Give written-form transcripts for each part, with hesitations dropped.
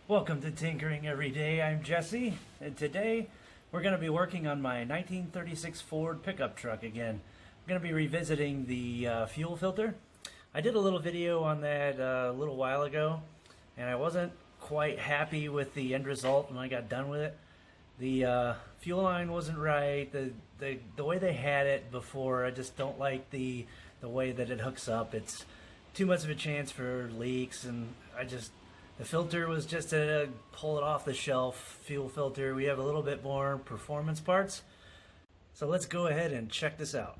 Welcome to Tinkering Every Day. I'm Jesse, and today we're going to be working on my 1936 Ford pickup truck again. I'm going to be revisiting the fuel filter. I did a little video on that a little while ago, and I wasn't quite happy with the end result when I got done with it. The fuel line wasn't right. The way they had it before, I just don't like the way that it hooks up. It's too much of a chance for leaks, and the filter was just a pull it off the shelf fuel filter. We have a little bit more performance parts. So let's go ahead and check this out.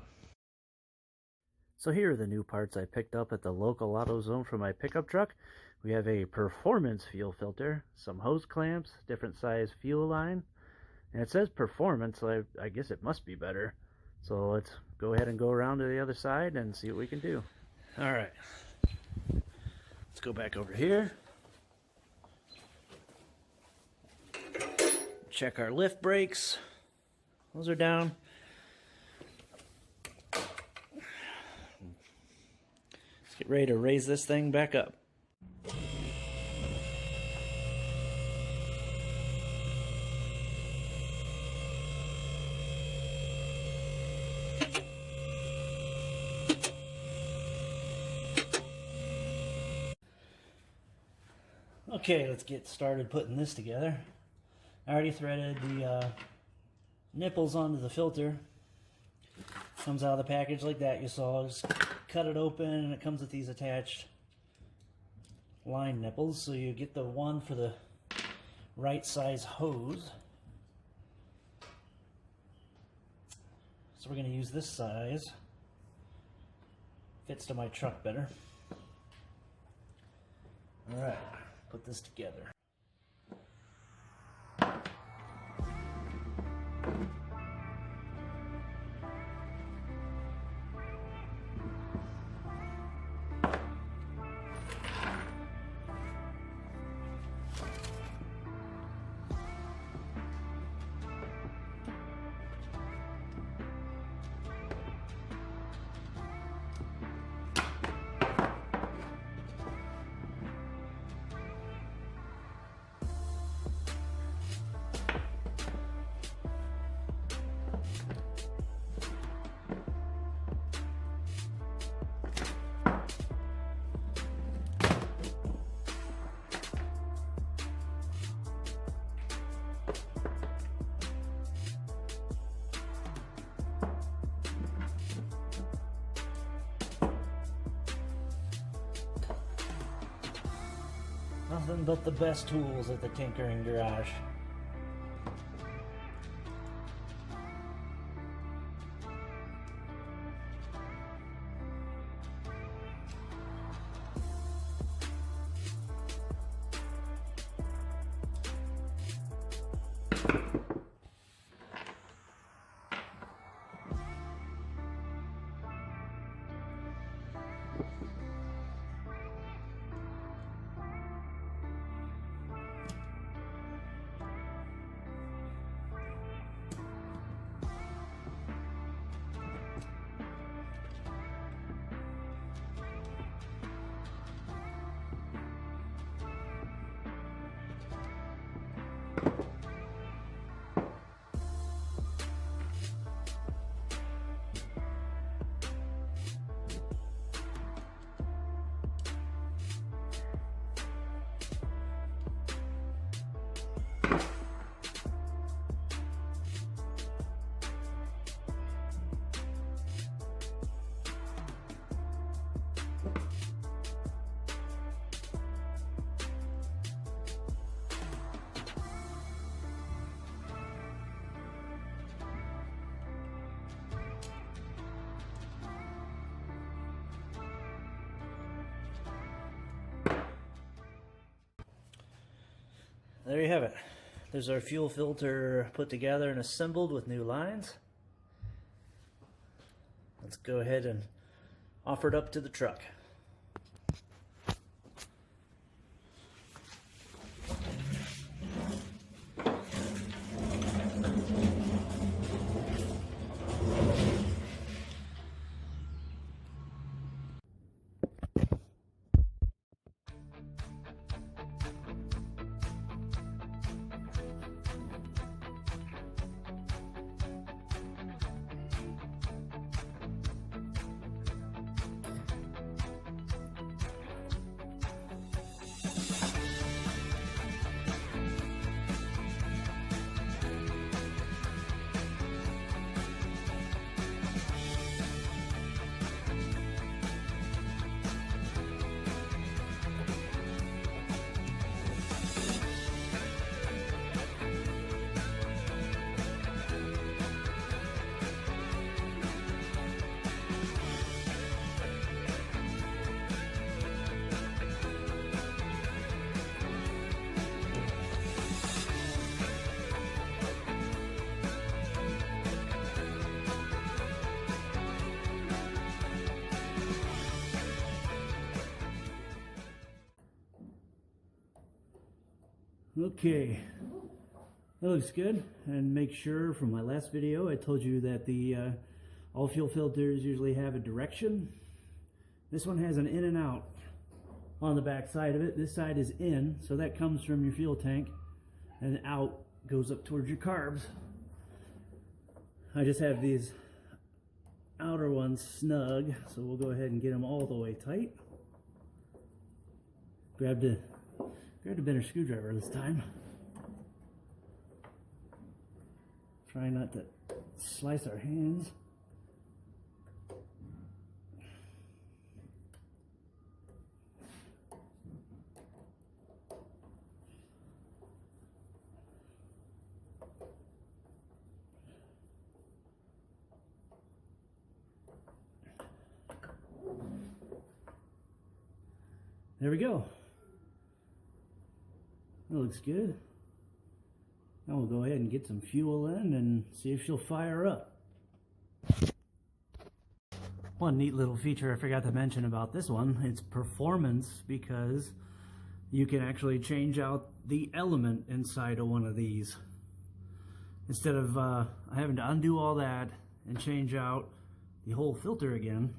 So here are the new parts I picked up at the local AutoZone for my pickup truck. We have a performance fuel filter, some hose clamps, different size fuel line, and it says performance, so I guess it must be better. So let's go ahead and go around to the other side and see what we can do. All right, let's go back over here. Check our lift brakes. Those are down. Let's get ready to raise this thing back up. Okay, let's get started putting this together. I already threaded the nipples onto the filter. Comes out of the package like that you saw. Just cut it open and it comes with these attached line nipples. So you get the one for the right size hose. So we're going to use this size. Fits to my truck better. Alright, put this together. Nothing but the best tools at the Tinkering Garage. There you have it. There's our fuel filter put together and assembled with new lines. Let's go ahead and offer it up to the truck. Okay, that looks good. And make sure from my last video I told you that the all fuel filters usually have a direction. This one has an in and out on the back side of it. This side is in, so that comes from your fuel tank, and out goes up towards your carbs. I just have these outer ones snug, so we'll go ahead and get them all the way tight. Grabbed a better screwdriver this time. Try not to slice our hands. There we go. That looks good. Now we'll go ahead and get some fuel in and see if she'll fire up. One neat little feature I forgot to mention about this one, it's performance, because you can actually change out the element inside of one of these. Instead of having to undo all that and change out the whole filter again,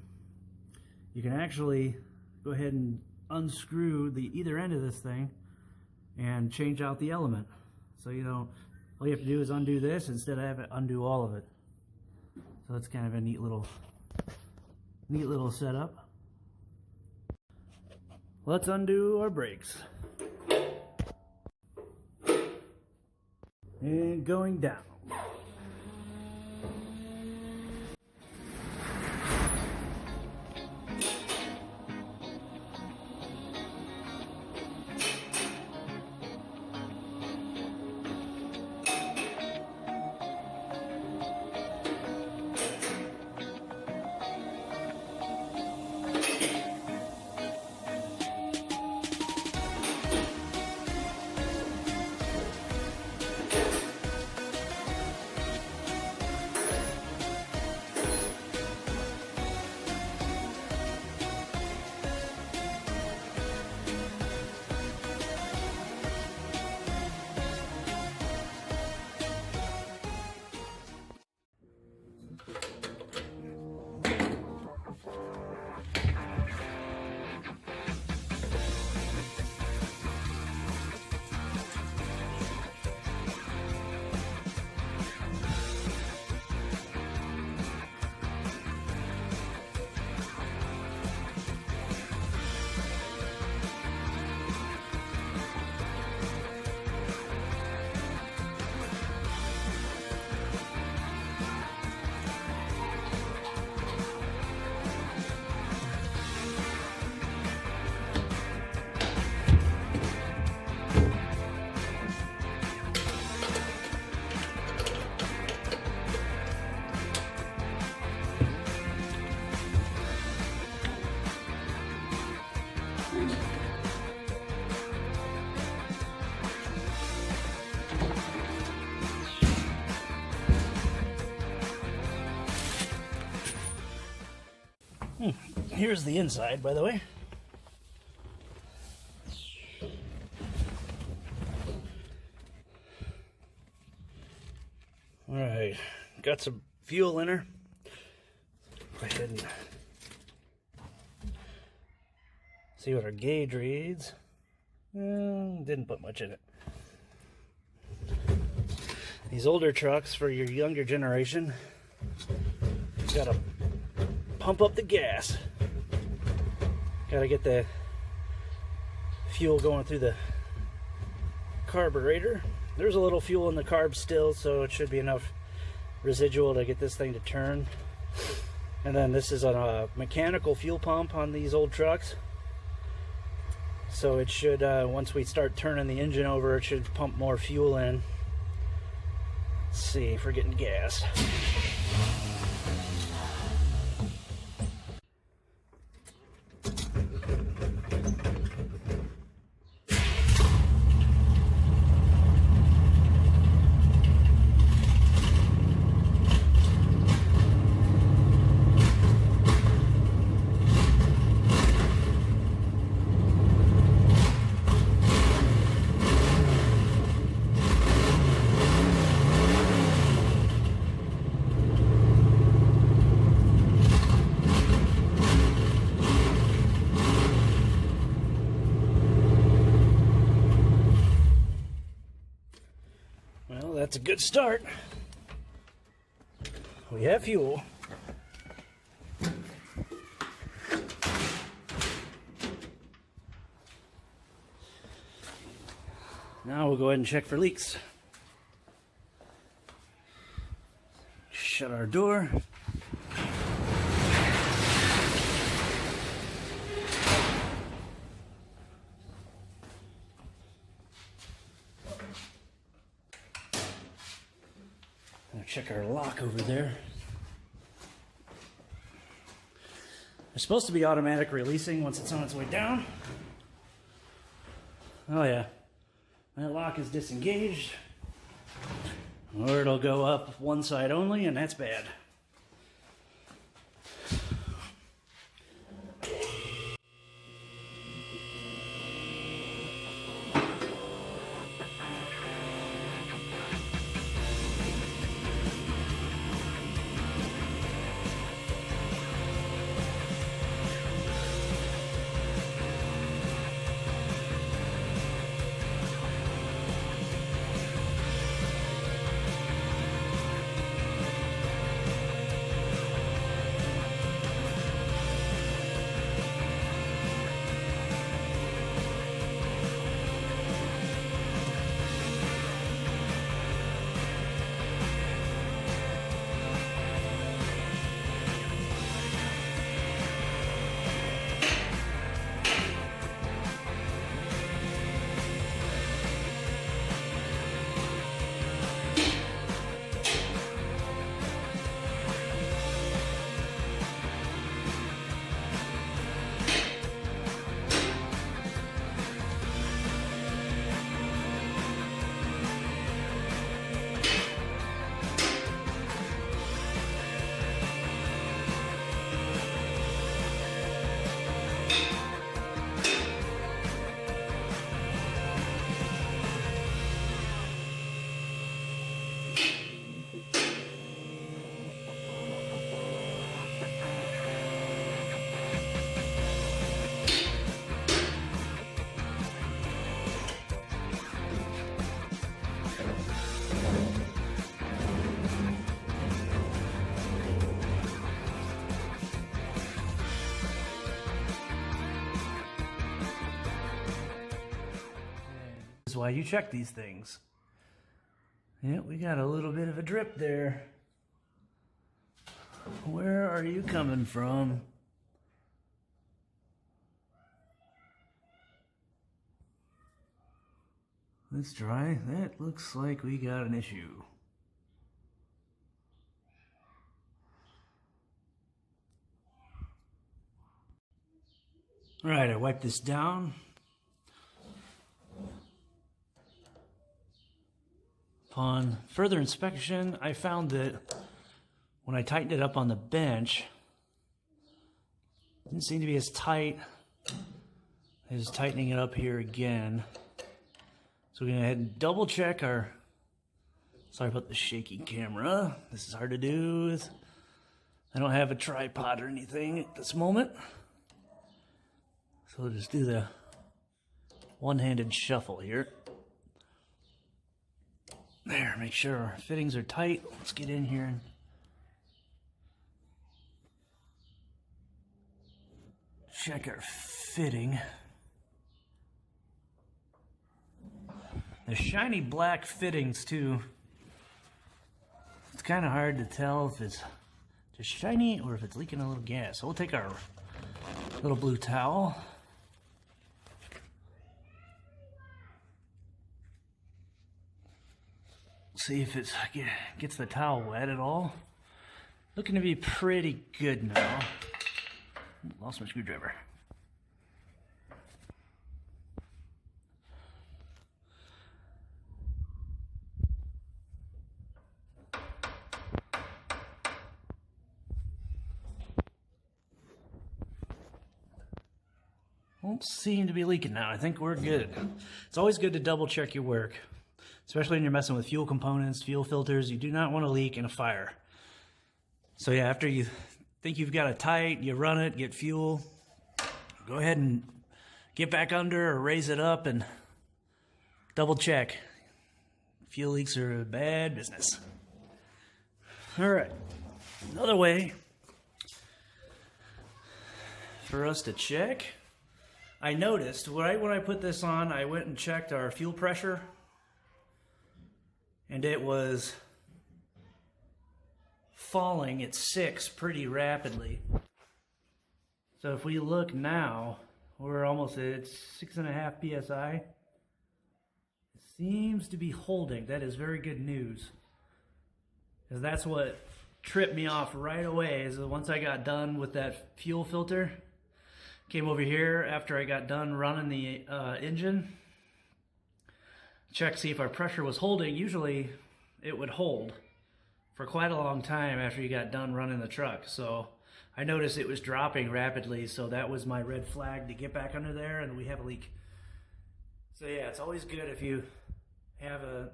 you can actually go ahead and unscrew the either end of this thing and change out the element. So you don't, all you have to do is undo this instead of have it undo all of it. So that's kind of a neat little setup. Let's undo our brakes. And going down. Here's the inside, by the way. All right, got some fuel in her. Go ahead and see what our gauge reads. Didn't put much in it. These older trucks, for your younger generation, you gotta pump up the gas. Gotta get the fuel going through the carburetor. There's a little fuel in the carb still, so it should be enough residual to get this thing to turn. And then this is a mechanical fuel pump on these old trucks. So it should, once we start turning the engine over, it should pump more fuel in. Let's see if we're getting gas. that's a good start. We have fuel. Now we'll go ahead and check for leaks. Shut our door. Check our lock over there. It's supposed to be automatic releasing once it's on its way down. Oh yeah, that lock is disengaged. Or it'll go up one side only, and that's bad. This is why you check these things. Yeah, we got a little bit of a drip there. Where are you coming from? Let's try. That looks like we got an issue. All right, I wiped this down. Upon further inspection, I found that when I tightened it up on the bench, it didn't seem to be as tight as tightening it up here again. So we're gonna go ahead and double check our, sorry about the shaky camera. This is hard to do. I don't have a tripod or anything at this moment. So we'll just do the one-handed shuffle here. There, make sure our fittings are tight. Let's get in here and check our fitting. The shiny black fittings too. It's kind of hard to tell if it's just shiny or if it's leaking a little gas. So we'll take our little blue towel. See if it gets the towel wet at all. Looking to be pretty good now. Lost my screwdriver. Won't seem to be leaking now. I think we're good. It's always good to double check your work, especially when you're messing with fuel components, fuel filters. You do not want to leak in a fire. So yeah, after you think you've got it tight, you run it, get fuel, go ahead and get back under or raise it up and double check. Fuel leaks are a bad business. All right, another way for us to check. I noticed right when I put this on, I went and checked our fuel pressure, and it was falling at 6 pretty rapidly. So if we look now, we're almost at 6.5 psi. It seems to be holding. That is very good news, because that's what tripped me off right away. Is that once I got done with that fuel filter, came over here after I got done running the engine, check see if our pressure was holding. Usually it would hold for quite a long time after you got done running the truck. So I noticed it was dropping rapidly, so that was my red flag to get back under there, and we have a leak. So yeah, it's always good if you have a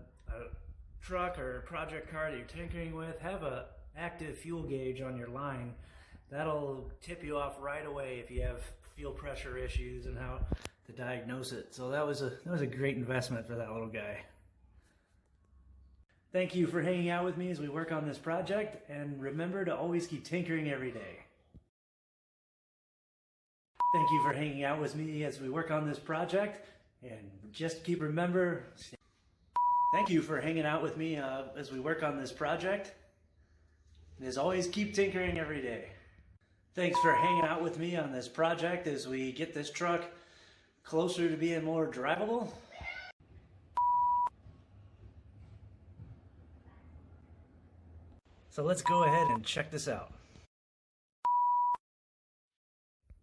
truck or a project car that you're tinkering with, have a active fuel gauge on your line. That'll tip you off right away if you have fuel pressure issues and how to diagnose it. So that was a great investment for that little guy. Thank you for hanging out with me as we work on this project, and remember to always keep tinkering every day. Thank you for hanging out with me as we work on this project, and just keep remember. Thank you for hanging out with me as we work on this project. And as always, keep tinkering every day. Thanks for hanging out with me on this project as we get this truck closer to being more drivable. So let's go ahead and check this out.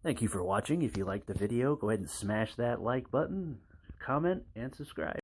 Thank you for watching. If you liked the video, go ahead and smash that like button, comment, and subscribe.